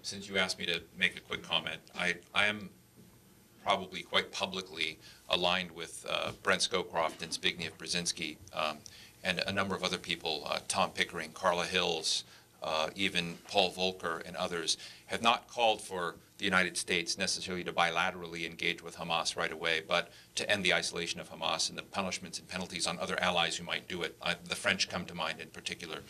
Since you asked me to make a quick comment, I am probably quite publicly aligned with Brent Scowcroft and Zbigniew Brzezinski and a number of other people, Tom Pickering, Carla Hills, even Paul Volcker and others, have not called for the United States necessarily to bilaterally engage with Hamas right away, but to end the isolation of Hamas and the punishments and penalties on other allies who might do it. The French come to mind in particular.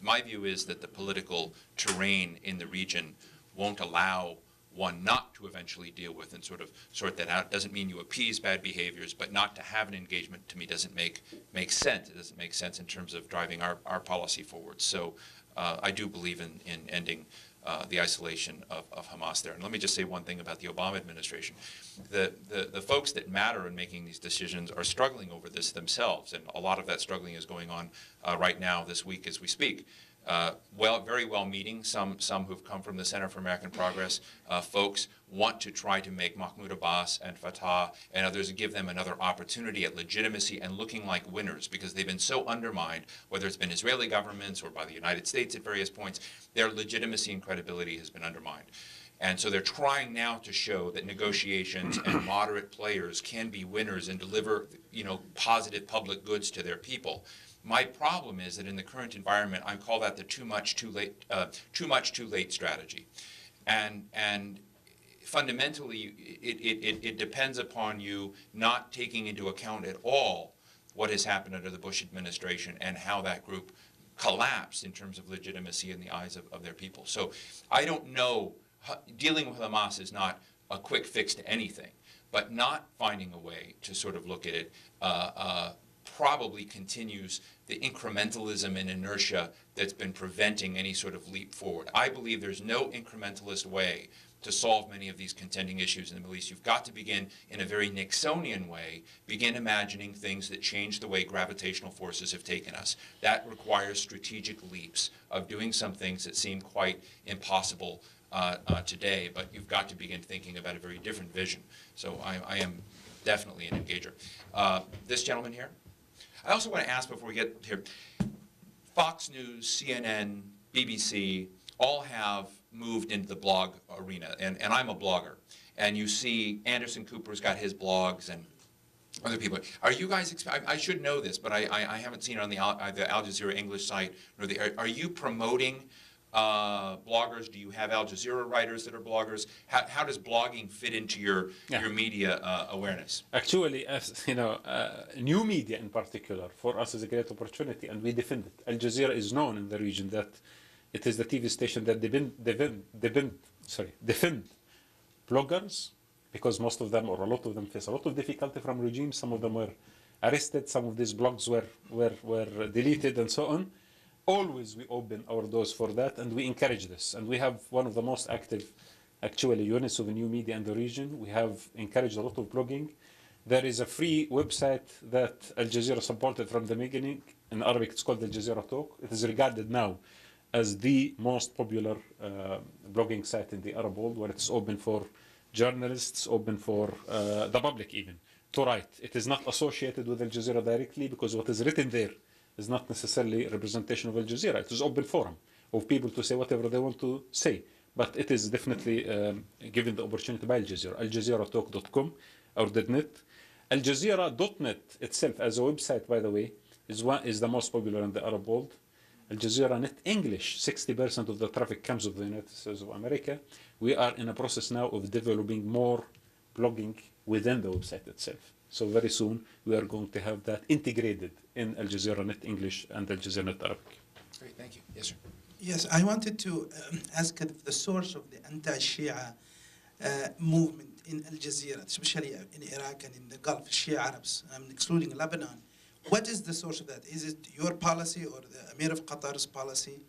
My view is that the political terrain in the region won't allow one not to eventually deal with and sort that out. Doesn't mean you appease bad behaviors, but not to have an engagement to me doesn't make sense. It doesn't make sense in terms of driving our policy forward. So I do believe in ending the isolation of Hamas there. And let me just say one thing about the Obama administration. The folks that matter in making these decisions are struggling over this themselves, and a lot of that struggling is going on right now this week as we speak. Very well meeting, some who've come from the Center for American Progress, folks want to try to make Mahmoud Abbas and Fatah and others, give them another opportunity at legitimacy and looking like winners, because they've been so undermined, whether it's been Israeli governments or by the United States at various points, their legitimacy and credibility has been undermined. And so they're trying now to show that negotiations and moderate players can be winners and deliver, positive public goods to their people. My problem is that in the current environment, I call that the too much, too late strategy. And fundamentally, it depends upon you not taking into account at all what has happened under the Bush administration and how that group collapsed in terms of legitimacy in the eyes of their people. So I don't know, dealing with Hamas is not a quick fix to anything, but not finding a way to sort of look at it probably continues the incrementalism and inertia that's been preventing any sort of leap forward. I believe there's no incrementalist way to solve many of these contending issues in the Middle East. You've got to begin in a very Nixonian way, begin imagining things that change the way gravitational forces have taken us. That requires strategic leaps of doing some things that seem quite impossible today, but you've got to begin thinking about a very different vision. So I am definitely an engager. This gentleman here. I also want to ask before we get here, Fox News, CNN, BBC, all have moved into the blog arena, and I'm a blogger. And you see Anderson Cooper's got his blogs and other people. Are you guys, I should know this, but I haven't seen it on the Al Jazeera English site. Are you promoting bloggers? Do you have Al Jazeera writers that are bloggers? How does blogging fit into your media awareness? Actually, as you know, new media in particular for us is a great opportunity, and we defend it. Al Jazeera is known in the region that it is the TV station that defend bloggers, because most of them or a lot of them face a lot of difficulty from regimes. Some of them were arrested. Some of these blogs were deleted and so on. Always we open our doors for that, and we encourage this. And we have one of the most active, actually, units of new media in the region. We have encouraged a lot of blogging. There is a free website that Al Jazeera supported from the beginning. In Arabic, it's called Al Jazeera Talk. It is regarded now as the most popular blogging site in the Arab world, where it's open for journalists, open for the public even, to write. It is not associated with Al Jazeera directly, because what is written there is not necessarily a representation of Al Jazeera. It is open forum of people to say whatever they want to say. But it is definitely given the opportunity by Al Jazeera. AlJazeeraTalk.com or .net. AlJazeera.net itself as a website, by the way, is the most popular in the Arab world. Al Jazeera Net English, 60% of the traffic comes from the United States of America. We are in a process now of developing more blogging within the website itself. So very soon we are going to have that integrated in Al Jazeera Net English and Al Jazeera Net Arabic. Great, thank you. Yes, sir. Yes, I wanted to ask the source of the anti-Shia movement in Al Jazeera, especially in Iraq and in the Gulf, Shia Arabs, excluding Lebanon. What is the source of that? Is it your policy or the Emir of Qatar's policy?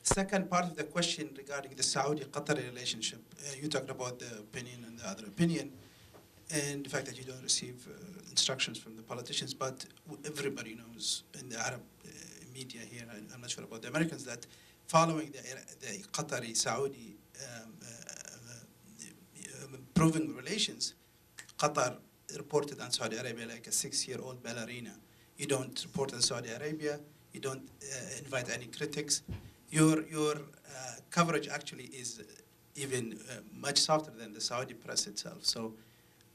Second part of the question regarding the Saudi-Qatari relationship, you talked about the opinion and the other opinion, and the fact that you don't receive instructions from the politicians, but everybody knows in the Arab media here, I'm not sure about the Americans, that following the Qatari-Saudi improving relations, Qatar reported on Saudi Arabia like a 6-year-old ballerina. You don't report on Saudi Arabia, you don't invite any critics. Your coverage actually is even much softer than the Saudi press itself. So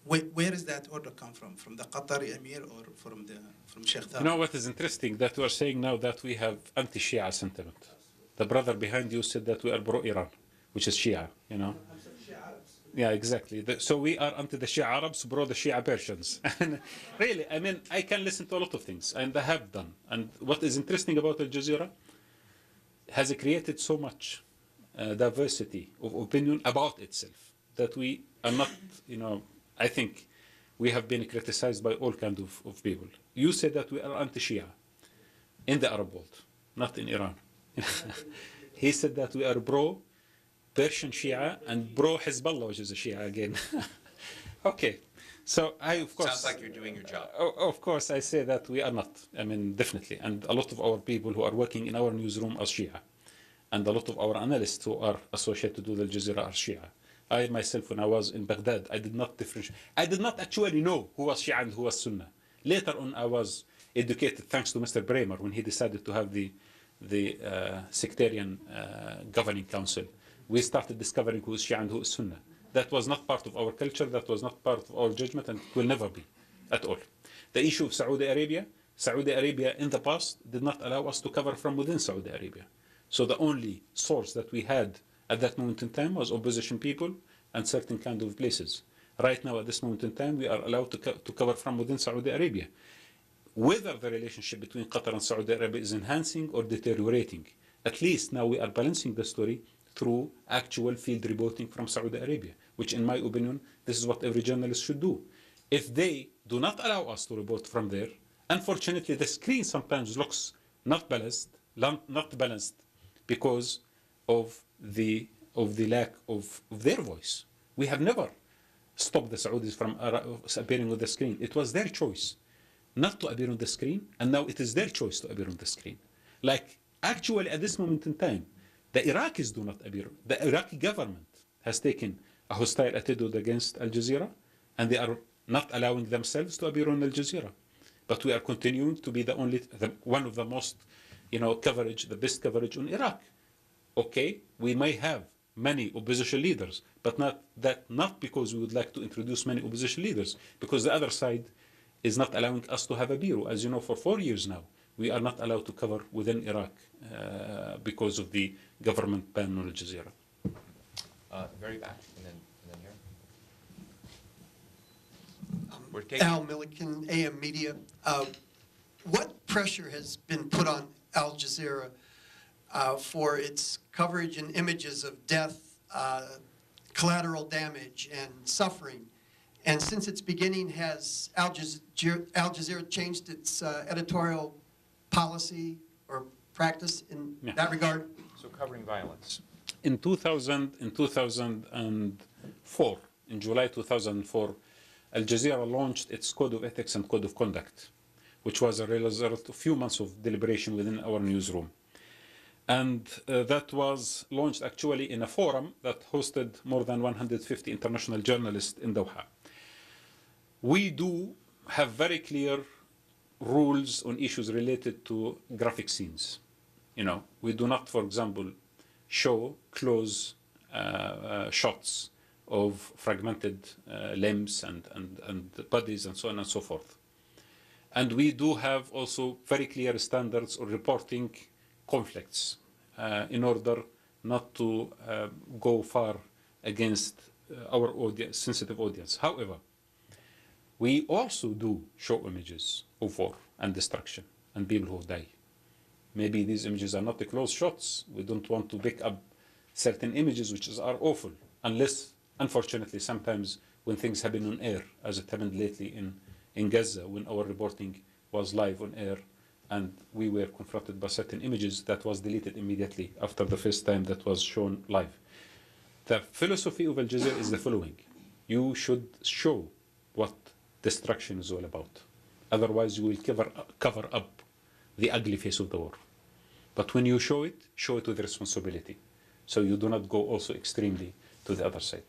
where does that order come from? From the Qatari Emir or from Sheikh Thaqib? You know what is interesting? That we are saying now that we have anti-Shia sentiment. The brother behind you said that we are pro-Iran, which is Shia, you know. Yeah, exactly. So we are anti the Shia Arabs, pro the Shia Persians. And really, I mean, I can listen to a lot of things, and I have done. And what is interesting about Al Jazeera has created so much diversity of opinion about itself that we are not, you know, I think we have been criticized by all kinds of people. You said that we are anti-Shia in the Arab world, not in Iran. He said that we are pro-Persian Shia and pro-Hezbollah, which is a Shia again. Okay. So I, of course... Sounds like you're doing your job. Of course, I say that we are not. I mean, definitely. And a lot of our people who are working in our newsroom are Shia. And a lot of our analysts who are associated with Al Jazeera are Shia. I myself, when I was in Baghdad, I did not differentiate. I did not actually know who was Shia and who was Sunnah. Later on, I was educated thanks to Mr. Bremer when he decided to have the sectarian governing council. We started discovering who is Shia and who is Sunnah. That was not part of our culture, that was not part of our judgment, and it will never be at all. The issue of Saudi Arabia in the past did not allow us to cover from within Saudi Arabia. So the only source that we had at that moment in time was opposition people and certain kind of places. Right now, at this moment in time, we are allowed to cover from within Saudi Arabia. Whether the relationship between Qatar and Saudi Arabia is enhancing or deteriorating, at least now we are balancing the story through actual field reporting from Saudi Arabia, which in my opinion, this is what every journalist should do. If they do not allow us to report from there, unfortunately the screen sometimes looks not balanced because of the lack of their voice. We have never stopped the Saudis from appearing on the screen. It was their choice not to appear on the screen, and now it is their choice to appear on the screen. Like, actually, at this moment in time, the Iraqis do not appear. The Iraqi government has taken a hostile attitude against Al Jazeera, and they are not allowing themselves to appear on Al Jazeera. But we are continuing to be one of the most, coverage, the best coverage on Iraq. Okay, we may have many opposition leaders, but not because we would like to introduce many opposition leaders, because the other side is not allowing us to have a bureau. As you know, for 4 years now, we are not allowed to cover within Iraq because of the government ban on Al Jazeera. Very back, and then here. Al Milliken, AM Media. What pressure has been put on Al Jazeera for its coverage and images of death, collateral damage, and suffering? And since its beginning, has Al Jazeera changed its editorial policy or practice in that regard? So covering violence. In 2004, in July 2004, Al Jazeera launched its Code of Ethics and Code of Conduct, which was a result of a few months of deliberation within our newsroom. And that was launched actually in a forum that hosted more than 150 international journalists in Doha. We do have very clear rules on issues related to graphic scenes. We do not, for example, show close shots of fragmented limbs and bodies and so on and so forth. And we do have also very clear standards on reporting conflicts in order not to go far against our audience, sensitive audience. However, we also do show images of war and destruction and people who die. Maybe these images are not the close shots. We don't want to pick up certain images which are awful, unless, unfortunately, sometimes when things happen on air, as it happened lately in Gaza, when our reporting was live on air, and we were confronted by certain images that was deleted immediately after the first time that was shown live. The philosophy of Al Jazeera is the following. You should show what destruction is all about. Otherwise, you will cover up the ugly face of the war. But when you show it with responsibility. So you do not go also extremely to the other side.